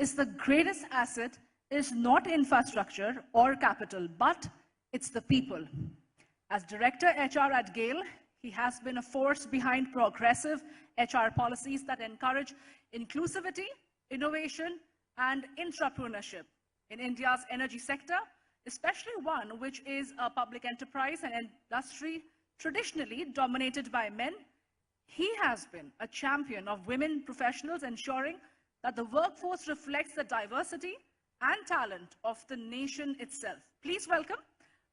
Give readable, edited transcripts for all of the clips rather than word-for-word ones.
is the greatest asset is not infrastructure or capital, but it's the people. As Director HR at GAIL, he has been a force behind progressive HR policies that encourage inclusivity, innovation, and entrepreneurship in India's energy sector, especially one which is a public enterprise and industry traditionally dominated by men. He has been a champion of women professionals, ensuring that the workforce reflects the diversity and talent of the nation itself. Please welcome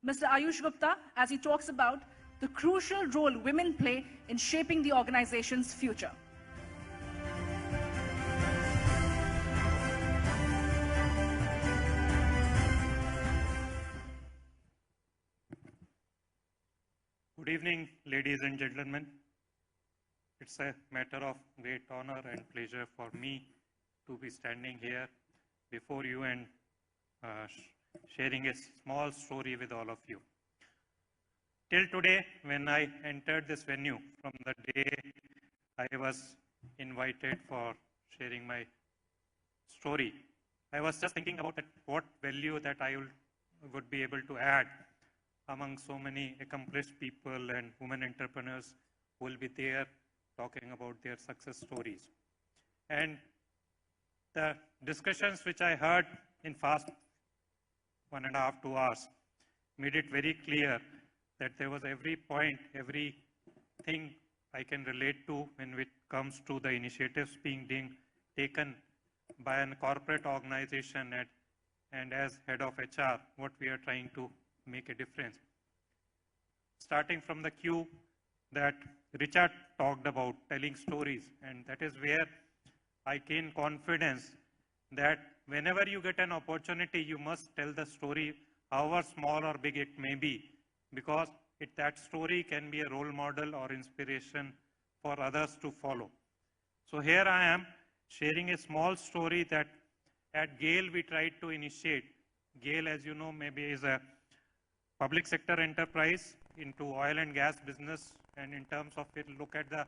Mr. Ayush Gupta as he talks about the crucial role women play in shaping the organization's future. Good evening, ladies and gentlemen. It's a matter of great honor and pleasure for me to be standing here before you and sharing a small story with all of you. Till today, when I entered this venue, from the day I was invited for sharing my story, I was just thinking about what value that I would be able to add among so many accomplished people and women entrepreneurs who will be there talking about their success stories. And the discussions which I heard in fast 1.5 to 2 hours made it very clear that there was every point, everything I can relate to when it comes to the initiatives being taken by a corporate organization and as head of HR, what we are trying to make a difference. Starting from the cue that Richard talked about, telling stories, and that is where I gain confidence that whenever you get an opportunity, you must tell the story, however small or big it may be, because that story can be a role model or inspiration for others to follow. So here I am sharing a small story that at GAIL we tried to initiate. GAIL, as you know, maybe is a public sector enterprise into oil and gas business, and in terms of it, look at the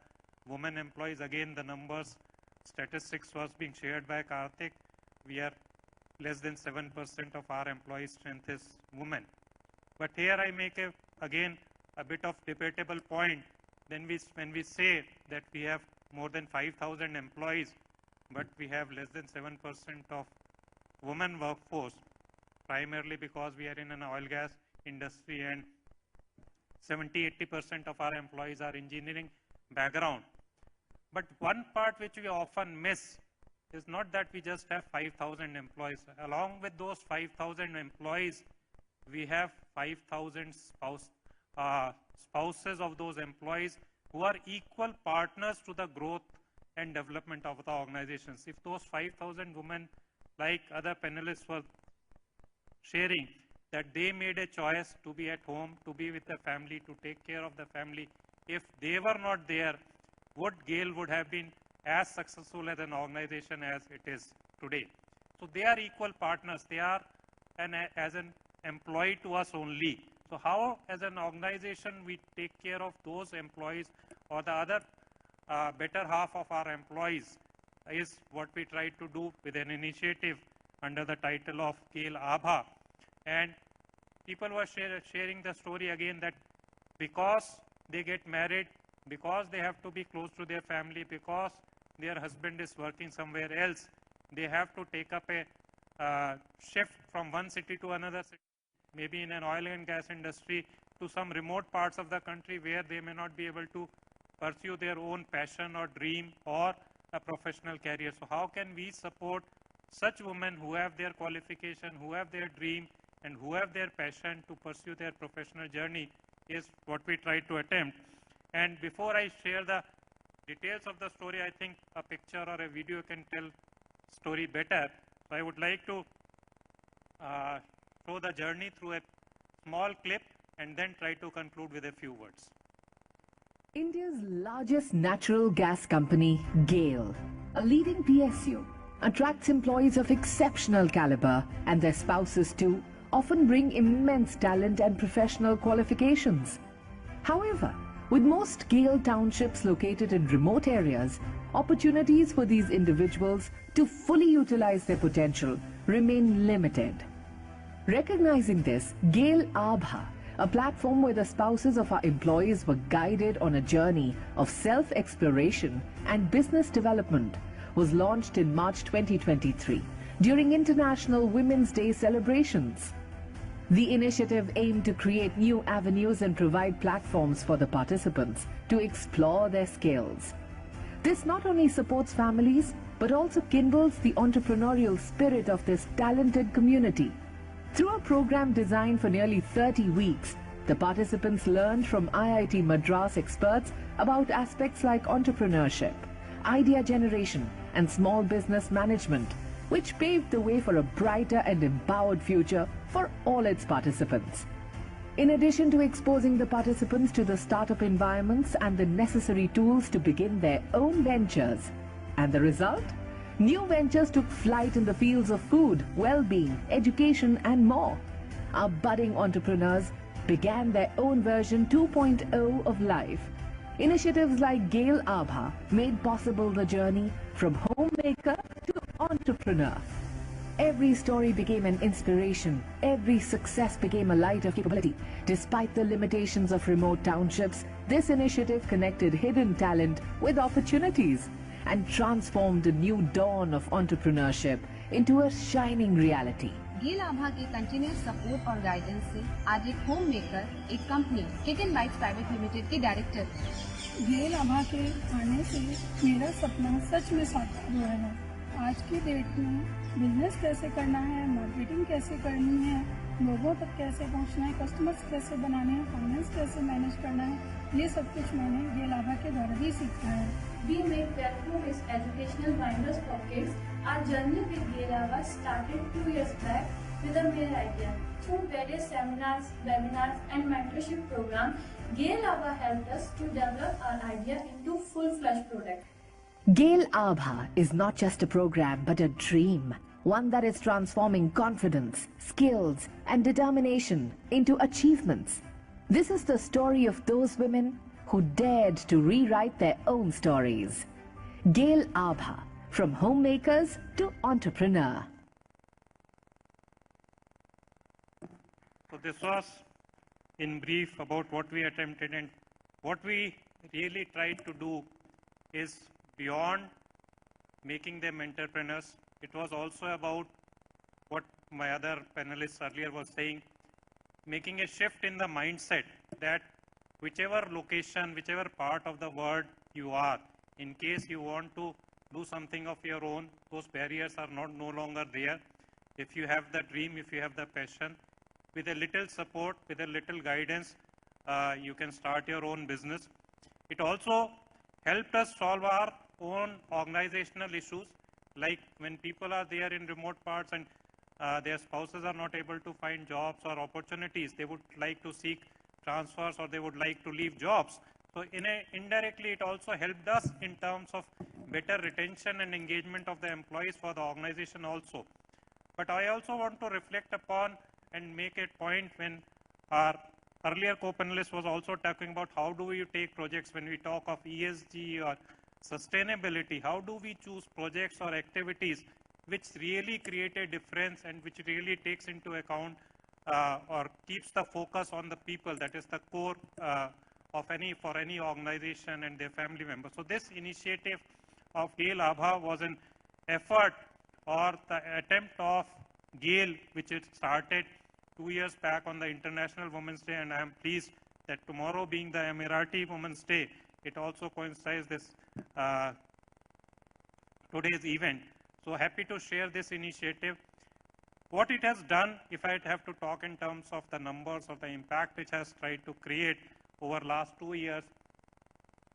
women employees, again the numbers, statistics was being shared by Karthik. We are less than 7% of our employee strength is women. But here I make again a bit of debatable point. Then when we say that we have more than 5,000 employees, but we have less than 7% of women workforce, primarily because we are in an oil gas industry and 70–80% of our employees are engineering background. But one part which we often miss is not that we just have 5,000 employees. Along with those 5,000 employees, we have 5,000 spouses of those employees who are equal partners to the growth and development of the organizations. If those 5,000 women, like other panelists were sharing, that they made a choice to be at home, to be with the family, to take care of the family, if they were not there, GAIL would have been as successful as an organization as it is today. So they are equal partners. They are as an employee to us only. So how, as an organization, we take care of those employees or the other better half of our employees is what we try to do with an initiative under the title of GAIL Abha. And people were sharing the story again that because they get married, because they have to be close to their family, because their husband is working somewhere else, they have to take up a shift from one city to another city, maybe in an oil and gas industry, to some remote parts of the country where they may not be able to pursue their own passion or dream or a professional career. So how can we support such women who have their qualification, who have their dream, and who have their passion to pursue their professional journey is what we try to attempt. And before I share the details of the story, I think a picture or a video can tell story better. So I would like to show the journey through a small clip and then try to conclude with a few words. India's largest natural gas company, GAIL, a leading PSU, attracts employees of exceptional caliber, and their spouses too often bring immense talent and professional qualifications. However, with most GAIL townships located in remote areas, opportunities for these individuals to fully utilize their potential remain limited. Recognizing this, GAIL Abha, a platform where the spouses of our employees were guided on a journey of self-exploration and business development, was launched in March 2023 during International Women's Day celebrations. The initiative aimed to create new avenues and provide platforms for the participants to explore their skills. This not only supports families, but also kindles the entrepreneurial spirit of this talented community. Through a program designed for nearly 30 weeks, the participants learned from IIT Madras experts about aspects like entrepreneurship, idea generation, and small business management, which paved the way for a brighter and empowered future for all its participants. In addition to exposing the participants to the startup environments and the necessary tools to begin their own ventures, and the result? New ventures took flight in the fields of food, well-being, education, and more. Our budding entrepreneurs began their own version 2.0 of life. Initiatives like GAIL Abha made possible the journey from homemaker to entrepreneur. Every story became an inspiration. Every success became a light of capability. Despite the limitations of remote townships, this initiative connected hidden talent with opportunities and transformed a new dawn of entrepreneurship into a shining reality. GAIL Abha के continuous support और guidance से आज एक home maker एक company kitchen bytes private limited के director. GAIL Abha के आने से मेरा सपना सच में साकार हुआ है। आज की डेट में बिजनेस कैसे करना है, मार्केटिंग कैसे करनी है, लोगों तक कैसे पहुंचना है, कस्टमर्स कैसे बनाने हैं, फाइनेंस कैसे मैनेज करना है, ये सब कुछ मैंने GAIL Abha के द्वारा ही सीखा है। We make platform is educational minders for kids. Our journey with GAIL Abha started 2 years back with a mere idea. Through various seminars, webinars and mentorship programs, GAIL Abha helped us to develop our idea into full-fledged product. GAIL Abha is not just a program but a dream, one that is transforming confidence, skills and determination into achievements. This is the story of those women who dared to rewrite their own stories. GAIL Abha, from homemakers to entrepreneur. So this was in brief about what we attempted, and what we really tried to do is beyond making them entrepreneurs. It was also about what my other panelists earlier was saying, making a shift in the mindset that whichever location, whichever part of the world you are, in case you want to do something of your own, those barriers are no longer there. If you have the dream, if you have the passion, with a little support, with a little guidance, you can start your own business. It also helped us solve our own organizational issues, like when people are there in remote parts and their spouses are not able to find jobs or opportunities, they would like to seek transfers or they would like to leave jobs. So indirectly, it also helped us in terms of better retention and engagement of the employees for the organization also. But I also want to reflect upon and make a point when our earlier co-panelist was also talking about how do we take projects when we talk of ESG or sustainability, how do we choose projects or activities which really create a difference and which really takes into account or keeps the focus on the people, that is the core of for any organization and their family members. So this initiative of GAIL Abha was an effort or the attempt of GAIL, which it started 2 years back on the International Women's Day, and I am pleased that tomorrow being the Emirati Women's Day, it also coincides this today's event. So happy to share this initiative. What it has done, if I have to talk in terms of the numbers of the impact it has tried to create over last 2 years,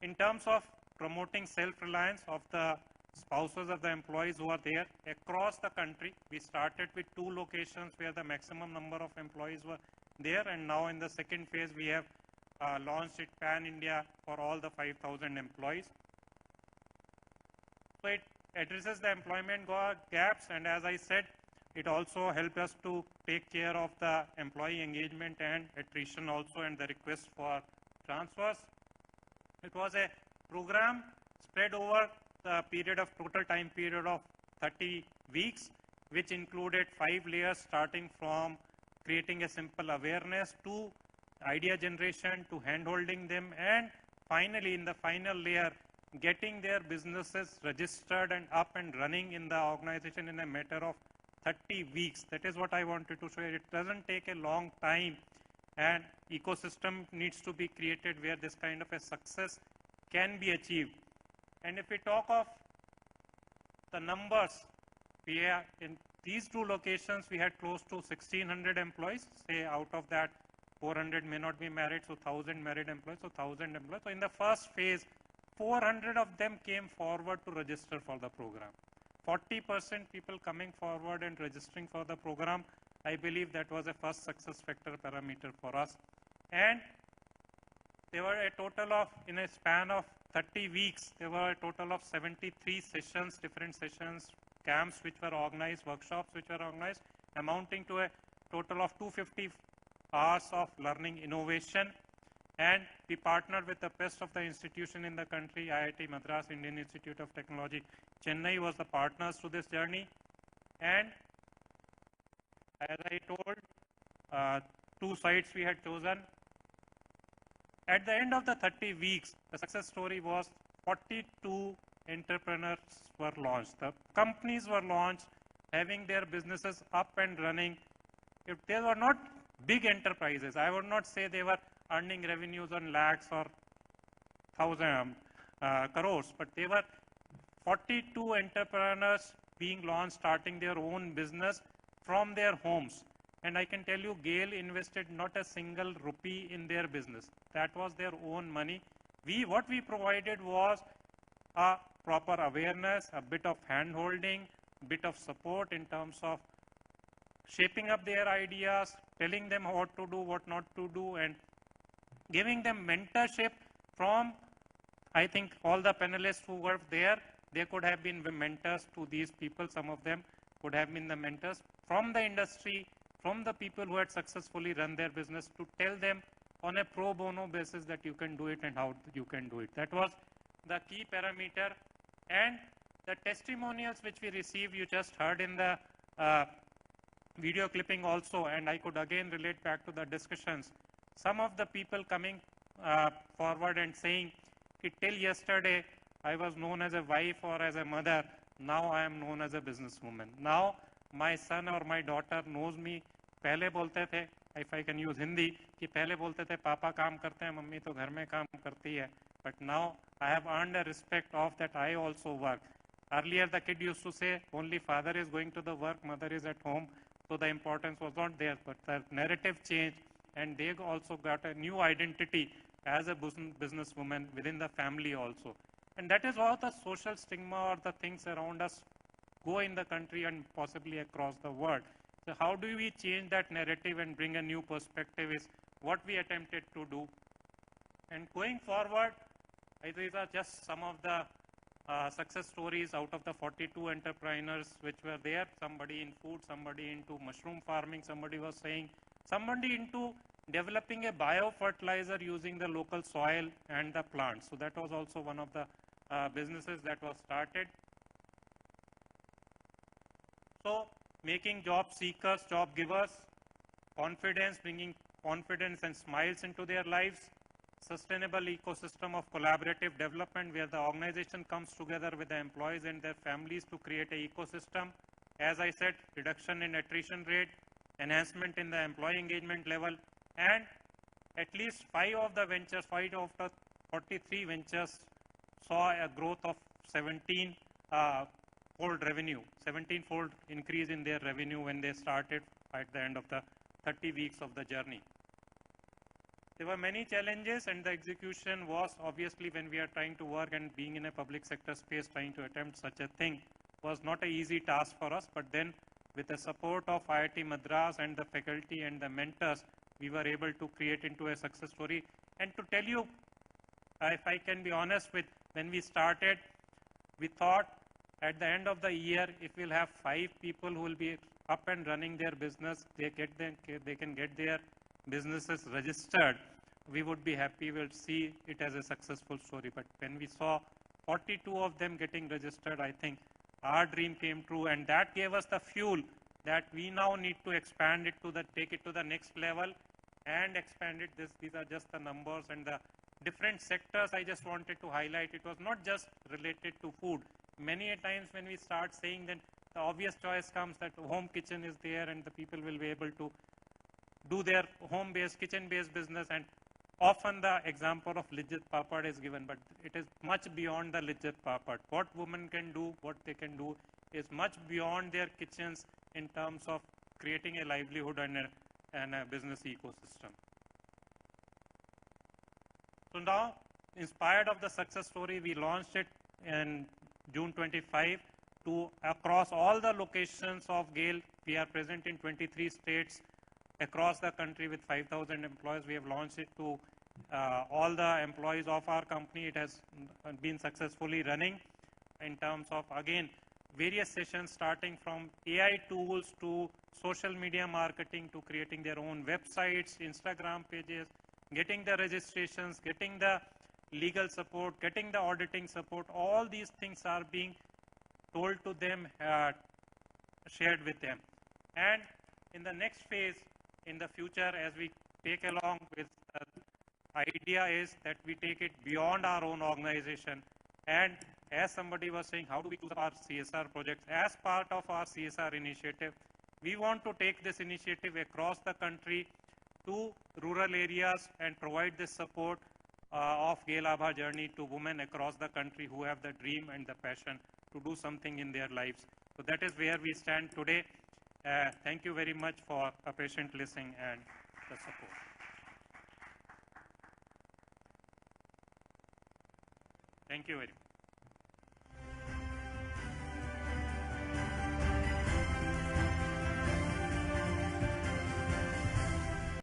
in terms of promoting self-reliance of the spouses of the employees who are there across the country. We started with 2 locations where the maximum number of employees were there, and now in the second phase we have launched it pan-India for all the 5,000 employees. So it addresses the employment gaps, and as I said, it also helped us to take care of the employee engagement and attrition also, and the request for transfers. It was a program spread over the total time period of 30 weeks, which included 5 layers starting from creating a simple awareness to idea generation to hand-holding them, and finally in the final layer getting their businesses registered and up and running in the organization in a matter of 30 weeks. That is what I wanted to show you. It doesn't take a long time, and ecosystem needs to be created where this kind of a success can be achieved. And if we talk of the numbers, we are in these 2 locations we had close to 1,600 employees. Say out of that 400 may not be married, so 1,000 married employees, so 1,000 employees. So in the first phase, 400 of them came forward to register for the program. 40% people coming forward and registering for the program. I believe that was a first success factor parameter for us. And there were a total of, in a span of 30 weeks, there were a total of 73 sessions, different sessions, camps which were organized, workshops which were organized, amounting to a total of 250 hours of learning innovation. And we partnered with the best of the institution in the country, IIT Madras, Indian Institute of Technology. Chennai was the partners to this journey. And as I told, 2 sites we had chosen. At the end of the 30 weeks, the success story was 42 entrepreneurs were launched. The companies were launched, having their businesses up and running. If they were not big enterprises, I would not say they were earning revenues on lakhs or crores, but they were 42 entrepreneurs being launched, starting their own business from their homes. And I can tell you, GAIL invested not a single rupee in their business. That was their own money. What we provided was a proper awareness, a bit of hand-holding, bit of support in terms of shaping up their ideas, telling them what to do, what not to do, and giving them mentorship from, I think, all the panelists who were there. They could have been mentors to these people. Some of them could have been the mentors from the industry, from the people who had successfully run their business, to tell them on a pro bono basis that you can do it and how you can do it. That was the key parameter. And the testimonials which we received, you just heard in the video clipping also, and I could again relate back to the discussions. Some of the people coming forward and saying, till yesterday I was known as a wife or as a mother, now I am known as a businesswoman. Now my son or my daughter knows me. पहले बोलते थे, if I can use Hindi, कि पहले बोलते थे पापा काम करते हैं, मम्मी तो घर में काम करती है. But now I have earned a respect of that I also work. Earlier the kid used to say only father is going to the work, mother is at home. So the importance was not there, but the narrative changed, and they also got a new identity as a businesswoman within the family also. And that is how the social stigma or the things around us go in the country and possibly across the world. So how do we change that narrative and bring a new perspective is what we attempted to do. And going forward, these are just some of the success stories out of the 42 entrepreneurs which were there. Somebody in food, somebody into mushroom farming, somebody was saying, somebody into developing a biofertilizer using the local soil and the plants. So that was also one of the businesses that was started. So making job seekers, job givers, confidence, bringing confidence and smiles into their lives, sustainable ecosystem of collaborative development where the organization comes together with the employees and their families to create an ecosystem. As I said, reduction in attrition rate, enhancement in the employee engagement level, and at least 5 of the 43 ventures saw a growth of 17-fold revenue, 17-fold increase in their revenue when they started at the end of the 30 weeks of the journey. There were many challenges, and the execution was obviously, when we are trying to work and being in a public sector space, trying to attempt such a thing was not an easy task for us. But then with the support of IIT Madras and the faculty and the mentors, we were able to create into a success story. And to tell you, if I can be honest with, when we started, we thought at the end of the year, if we'll have 5 people who will be up and running their business, they can get their businesses registered, we would be happy. We'll see it as a successful story. But when we saw 42 of them getting registered, I think our dream came true, and that gave us the fuel that we now need to expand it to take it to the next level and expand it. These are just the numbers and the different sectors I just wanted to highlight. It was not just related to food. Many a times when we start saying, then the obvious choice comes that home kitchen is there and the people will be able to do their home-based, kitchen-based business, and often the example of Lijjat Papad is given, but it is much beyond the Lijjat Papad. What women can do, what they can do is much beyond their kitchens in terms of creating a livelihood and a business ecosystem. So now, inspired of the success story, we launched it in June 25 to across all the locations of GAIL. We are present in 23 states across the country with 5,000 employees. We have launched it to all the employees of our company. It has been successfully running in terms of, again, various sessions starting from AI tools to social media marketing to creating their own websites, Instagram pages, getting the registrations, getting the legal support, getting the auditing support. All these things are being told to them, shared with them. And in the next phase, in the future, as we take along with the idea is that we take it beyond our own organization. And as somebody was saying, how do we choose our CSR projects? As part of our CSR initiative, we want to take this initiative across the country to rural areas and provide this support of GAIL Abha journey to women across the country who have the dream and the passion to do something in their lives. So that is where we stand today. Thank you very much for a patient listening and the support. Thank you very much.